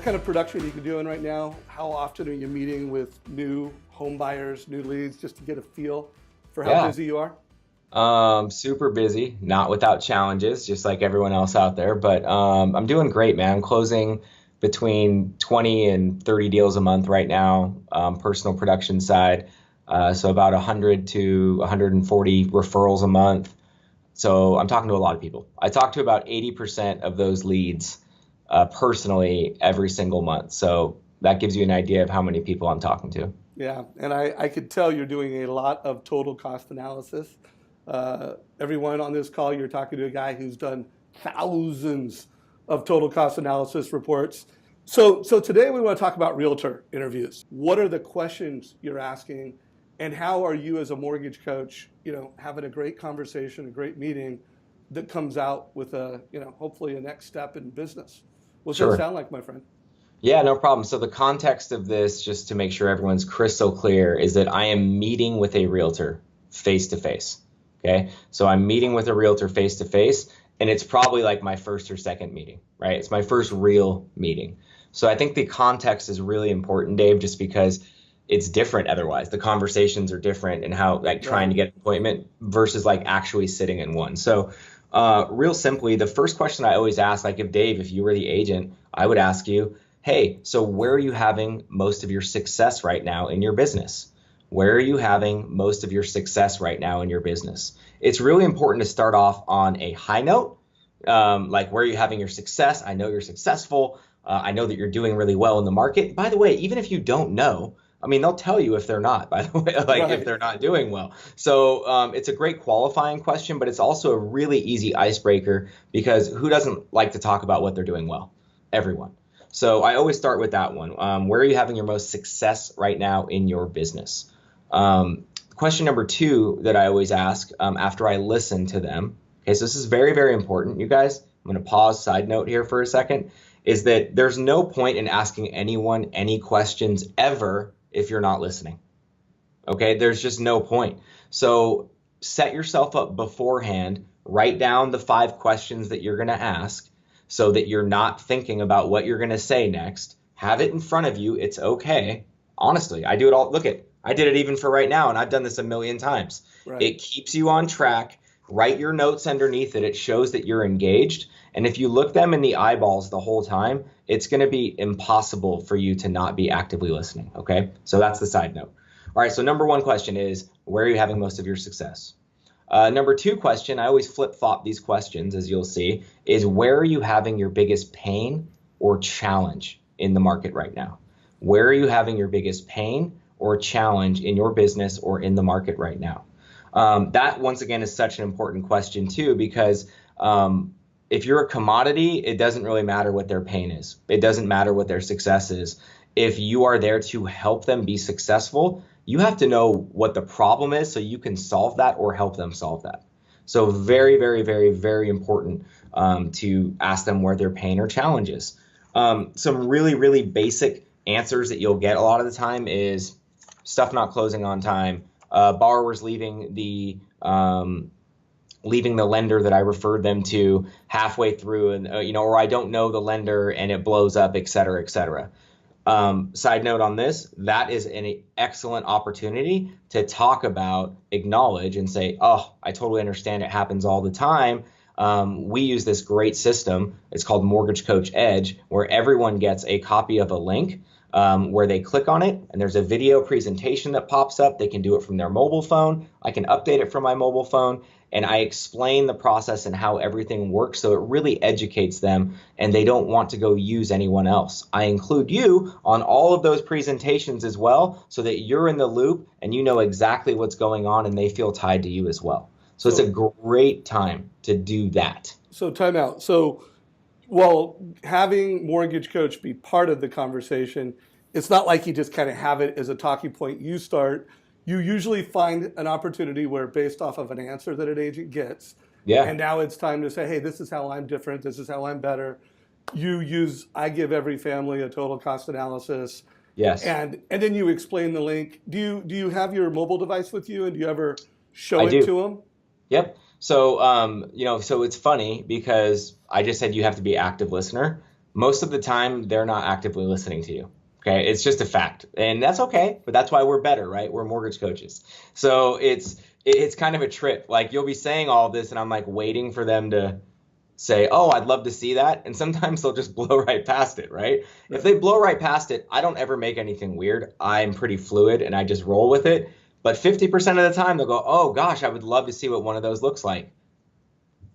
kind of production are you doing right now? How often are you meeting with new home buyers, new leads, just to get a feel for how Yeah, busy you are? super busy, not without challenges, just like everyone else out there. But I'm doing great, man. I'm closing between 20 and 30 deals a month right now, personal production side. So about 100 to 140 referrals a month. So I'm talking to a lot of people. I talk to about 80% of those leads personally every single month. So that gives you an idea of how many people I'm talking to. Yeah, and I could tell you're doing a lot of total cost analysis. Everyone on this call, you're talking to a guy who's done thousands of total cost analysis reports. So today we want to talk about realtor interviews. What are the questions you're asking, and how are you as a mortgage coach, having a great conversation, a great meeting that comes out with hopefully a next step in business? What's that Sure. sound like, my friend? Yeah, no problem. So the context of this, just to make sure everyone's crystal clear, is that I am meeting with a realtor face to face. Okay. So I'm meeting with a realtor face to face, and it's probably like my first or second meeting, right? It's my first real meeting. So I think the context is really important, Dave, just because it's different otherwise. The conversations are different and how like trying Right. to get an appointment versus like actually sitting in one. So real simply, the first question I always ask, like if you were the agent, I would ask you, hey, so where are you having most of your success right now in your business? Where are you having most of your success right now in your business? It's really important to start off on a high note, like where are you having your success? I know you're successful. I know that you're doing really well in the market. By the way, even if you don't know, I mean, they'll tell you if they're not, by the way, like if Right. they're not doing well. So it's a great qualifying question, but it's also a really easy icebreaker because who doesn't like to talk about what they're doing well? Everyone. So I always start with that one. Where are you having your most success right now in your business? Question number two that I always ask after I listen to them. Okay, so this is very, very important. You guys, I'm going to pause, side note here for a second, is that there's no point in asking anyone any questions ever if you're not listening. Okay, there's just no point. So set yourself up beforehand, write down the 5 questions that you're going to ask so that you're not thinking about what you're going to say next. Have it in front of you. It's okay. Honestly, I do it all. I did it even for right now, and I've done this a million times. Right. It keeps you on track. Write your notes underneath it. It shows that you're engaged. And if you look them in the eyeballs the whole time, it's going to be impossible for you to not be actively listening. Okay. So that's the side note. All right. So number one question is, where are you having most of your success? Number two question, I always flip flop these questions, as you'll see, is where are you having your biggest pain or challenge in the market right now? Where are you having your biggest pain or challenge in your business or in the market right now? That, once again, is such an important question, too, because if you're a commodity, it doesn't really matter what their pain is. It doesn't matter what their success is. If you are there to help them be successful, you have to know what the problem is so you can solve that or help them solve that. So very, very, very, very important to ask them where their pain or challenge is. Some really, really basic answers that you'll get a lot of the time is stuff not closing on time, borrowers leaving the lender that I referred them to halfway through, and or I don't know the lender and it blows up, et cetera, et cetera. Side note on this, that is an excellent opportunity to talk about, acknowledge, and say, oh, I totally understand. It happens all the time. We use this great system. It's called Mortgage Coach Edge, where everyone gets a copy of a link where they click on it, and there's a video presentation that pops up. They can do it from their mobile phone. I can update it from my mobile phone, and I explain the process and how everything works, so it really educates them, and they don't want to go use anyone else. I include you on all of those presentations as well, so that you're in the loop and you know exactly what's going on, and they feel tied to you as well. So it's a So great time to do that. so time out. So well, having mortgage coach be part of the conversation, it's not like you just kind of have it as a talking point. You usually find an opportunity where, based off of an answer that an agent gets, Yeah, and now it's time to say, hey, this is how I'm different. This is how I'm better. I give every family a total cost analysis, yes, and then you explain the link. Do you have your mobile device with you, and do you ever show I it do. to them? Yep. So, so it's funny because I just said you have to be an active listener. most of the time they're not actively listening to you. Okay, it's just a fact, and that's okay. But that's why we're better, right? We're mortgage coaches, so it's kind of a trip. Like you'll be saying all this, and I'm like waiting for them to say, "Oh, I'd love to see that," and sometimes they'll just blow right past it, right? If they blow right past it, I don't ever make anything weird. I'm pretty fluid, and I just roll with it. But 50% of the time, they'll go, "Oh gosh, I would love to see what one of those looks like."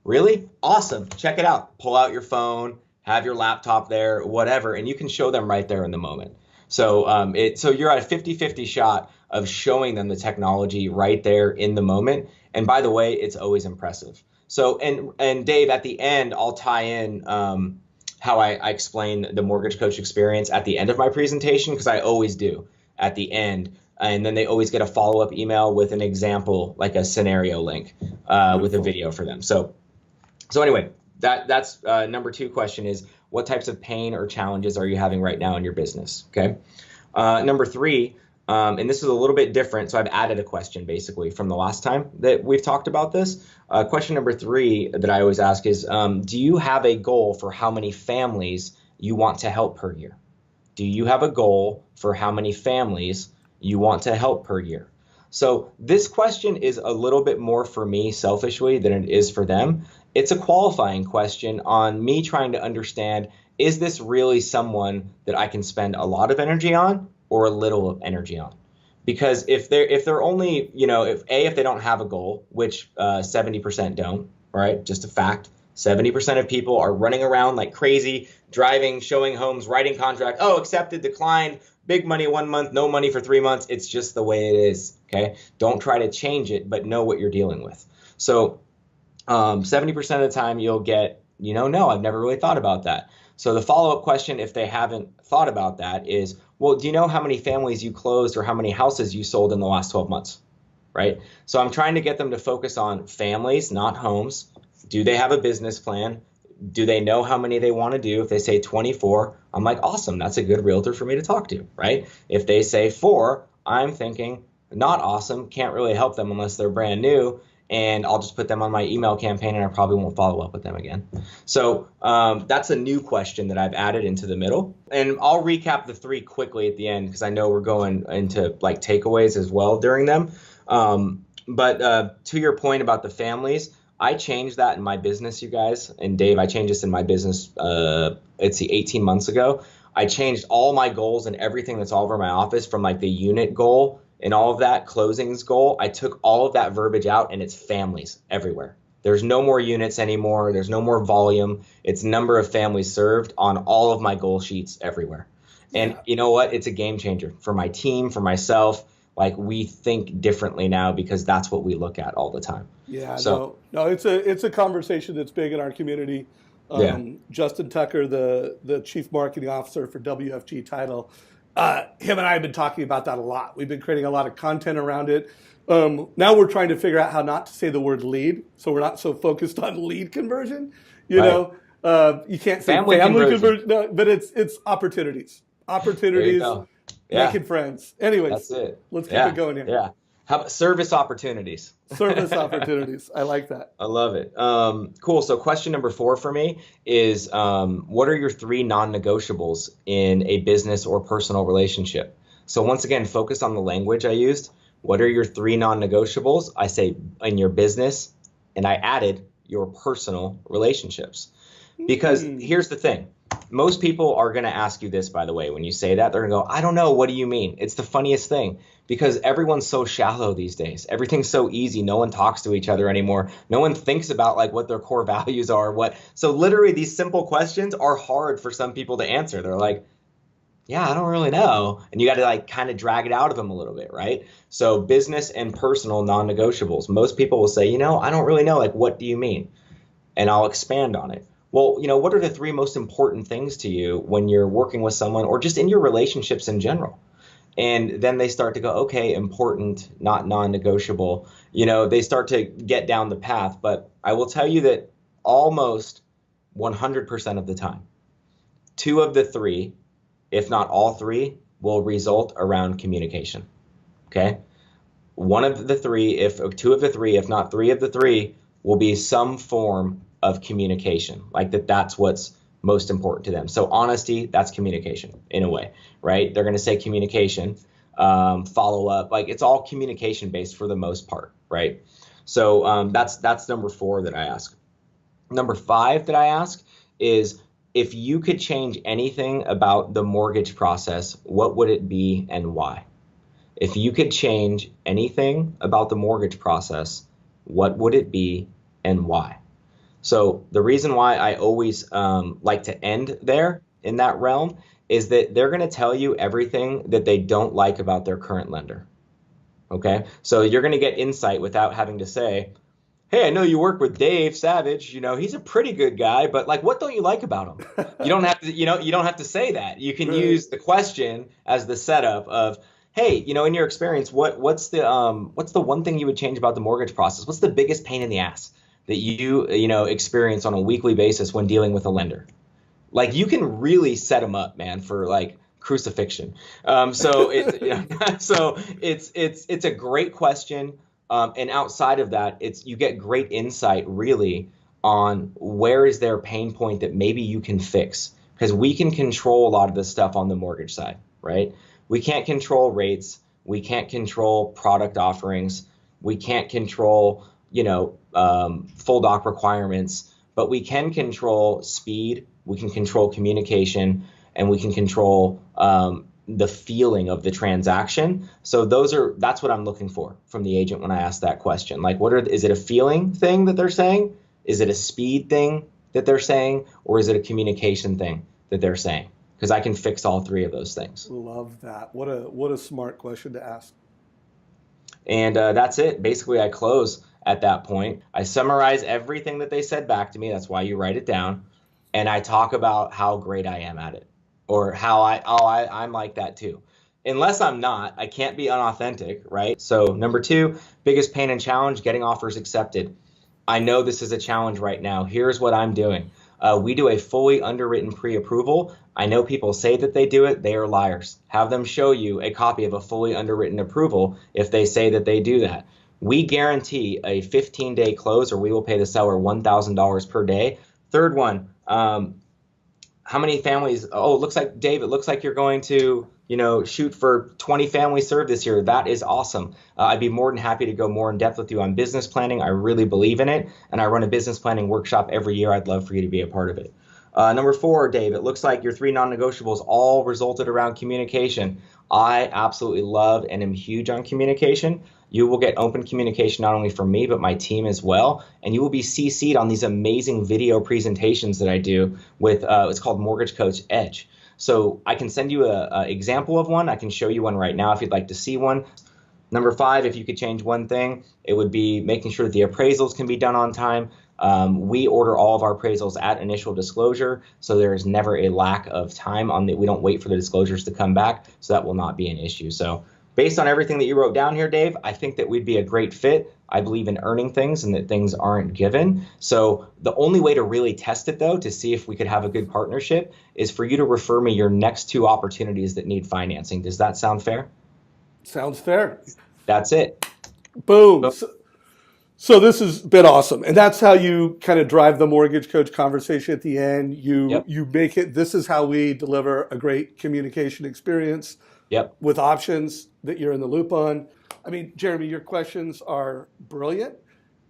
Really? Awesome. Check it out. Pull out your phone, have your laptop there, whatever, and you can show them right there in the moment. So you're at a 50-50 shot of showing them the technology right there in the moment. And by the way, it's always impressive. So and Dave, at the end, I'll tie in how I explain the mortgage coach experience at the end of my presentation, because I always do at the end. And then they always get a follow-up email with an example, like a scenario link with a video for them. So anyway, that's number 2 question is, what types of pain or challenges are you having right now in your business? Okay. Number 3, and this is a little bit different. So I've added a question basically from the last time that we've talked about this. Question number 3 that I always ask is, do you have a goal for how many families you want to help per year? Do you have a goal for how many families you want to help per year? So this question is a little bit more for me selfishly than it is for them. It's a qualifying question on me trying to understand, is this really someone that I can spend a lot of energy on or a little of energy on? Because if they're only, if they don't have a goal, which 70% don't, right? Just a fact. 70% of people are running around like crazy, driving, showing homes, writing contract. Oh, accepted, declined, big money 1 month, no money for 3 months. It's just the way it is. Okay. Don't try to change it, but know what you're dealing with. So 70% of the time you'll get, no, I've never really thought about that. So the follow-up question, if they haven't thought about that, is, well, do you know how many families you closed or how many houses you sold in the last 12 months? Right? So I'm trying to get them to focus on families, not homes. Do they have a business plan? Do they know how many they want to do? If they say 24, I'm like, awesome, that's a good realtor for me to talk to, right? If they say 4, I'm thinking, not awesome, can't really help them unless they're brand new, and I'll just put them on my email campaign and I probably won't follow up with them again. So that's a new question that I've added into the middle. And I'll recap the 3 quickly at the end, because I know we're going into like takeaways as well during them. But to your point about the families, I changed that in my business, you guys. And Dave, I changed this in my business, 18 months ago. I changed all my goals and everything that's all over my office, from like the unit goal and all of that closings goal. I took all of that verbiage out, and it's families everywhere. There's no more units anymore. There's no more volume. It's number of families served on all of my goal sheets everywhere. And you know what? It's a game changer for my team, for myself. Like, we think differently now because that's what we look at all the time. Yeah, so, no, it's a conversation that's big in our community. Justin Tucker, the chief marketing officer for WFG Title, him and I have been talking about that a lot. We've been creating a lot of content around it. Now we're trying to figure out how not to say the word lead, so we're not so focused on lead conversion. You can't say family conversion, no, but it's opportunities. Making friends. Anyways, that's it. Let's keep it going here. Yeah. How about service opportunities? Service opportunities. I like that. I love it. Cool. So question number 4 for me is, what are your 3 non-negotiables in a business or personal relationship? So once again, focus on the language I used. What are your 3 non-negotiables? I say in your business, and I added your personal relationships. Because here's the thing. Most people are going to ask you this, by the way, when you say that. They're going to go, I don't know. What do you mean? It's the funniest thing, because everyone's so shallow these days. Everything's so easy. No one talks to each other anymore. No one thinks about like what their core values are. So literally these simple questions are hard for some people to answer. They're like, yeah, I don't really know. And you got to like kind of drag it out of them a little bit, right? So business and personal non-negotiables. Most people will say, I don't really know. Like, what do you mean? And I'll expand on it. Well, what are the 3 most important things to you when you're working with someone, or just in your relationships in general? And then they start to go, okay, important, not non-negotiable. They start to get down the path. But I will tell you that almost 100% of the time, 2 of the 3, if not all 3, will result around communication. Okay? 1 of the 3, 2 of the 3, if not 3 of the 3, will be some form of communication. Like that's what's most important to them. So honesty, that's communication in a way, right? They're going to say communication, follow up, like it's all communication based for the most part, right? So that's number 4 that I ask. Number 5 that I ask is, if you could change anything about the mortgage process, what would it be and why? If you could change anything about the mortgage process, what would it be and why? So the reason why I always like to end there in that realm is that they're going to tell you everything that they don't like about their current lender. Okay, so you're going to get insight without having to say, hey, I know you work with Dave Savage, he's a pretty good guy, but like, what don't you like about him? You don't have to, you don't have to say that. You can use the question as the setup of, hey, in your experience, what's the one thing you would change about the mortgage process? What's the biggest pain in the ass that you experience on a weekly basis when dealing with a lender? Like, you can really set them up, man, for like crucifixion. So it's a great question. And outside of that, you get great insight really on where is their pain point that maybe you can fix, because we can control a lot of the stuff on the mortgage side, right? We can't control rates. We can't control product offerings. We can't control, full doc requirements, but we can control speed. We can control communication, and we can control the feeling of the transaction. So that's what I'm looking for from the agent when I ask that question. Like, is it a feeling thing that they're saying? Is it a speed thing that they're saying? Or is it a communication thing that they're saying? Because I can fix all 3 of those things. Love that. What a smart question to ask. And that's it. Basically, I close at that point. I summarize everything that they said back to me. That's why you write it down. And I talk about how great I am at it, or how I'm like that too. Unless I'm not, I can't be unauthentic, right? So number 2, biggest pain and challenge, getting offers accepted. I know this is a challenge right now. Here's what I'm doing. We do a fully underwritten pre-approval. I know people say that they do it. They are liars. Have them show you a copy of a fully underwritten approval if they say that they do that. We guarantee a 15-day close, or we will pay the seller $1,000 per day. Third one, how many families? Oh, it looks like, Dave, it looks like you're going to, shoot for 20 families served this year. That is awesome. I'd be more than happy to go more in depth with you on business planning. I really believe in it, and I run a business planning workshop every year. I'd love for you to be a part of it. Number 4, Dave, it looks like your 3 non-negotiables all resulted around communication. I absolutely love and am huge on communication. You will get open communication not only from me, but my team as well. And you will be CC'd on these amazing video presentations that I do with, it's called Mortgage Coach Edge. So I can send you an example of one. I can show you one right now if you'd like to see one. Number 5, if you could change one thing, it would be making sure that the appraisals can be done on time. We order all of our appraisals at initial disclosure, so there is never a lack of time we don't wait for the disclosures to come back, so that will not be an issue. So based on everything that you wrote down here, Dave, I think that we'd be a great fit. I believe in earning things and that things aren't given. So the only way to really test it, though, to see if we could have a good partnership, is for you to refer me your next 2 opportunities that need financing. Does that sound fair? Sounds fair. That's it. Boom. So this has been awesome. And that's how you kind of drive the mortgage coach conversation at the end. You make it, this is how we deliver a great communication experience with options that you're in the loop on. I mean, Jeremy, your questions are brilliant.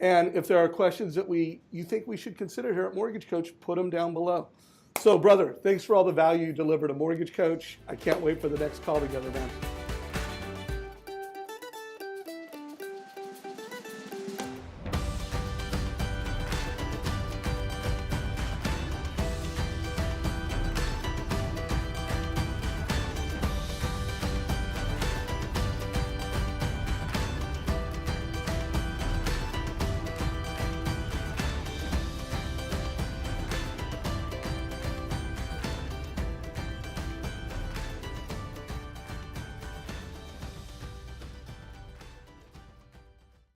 And if there are questions that you think we should consider here at Mortgage Coach, put them down below. So, brother, thanks for all the value you deliver to Mortgage Coach. I can't wait for the next call together, man.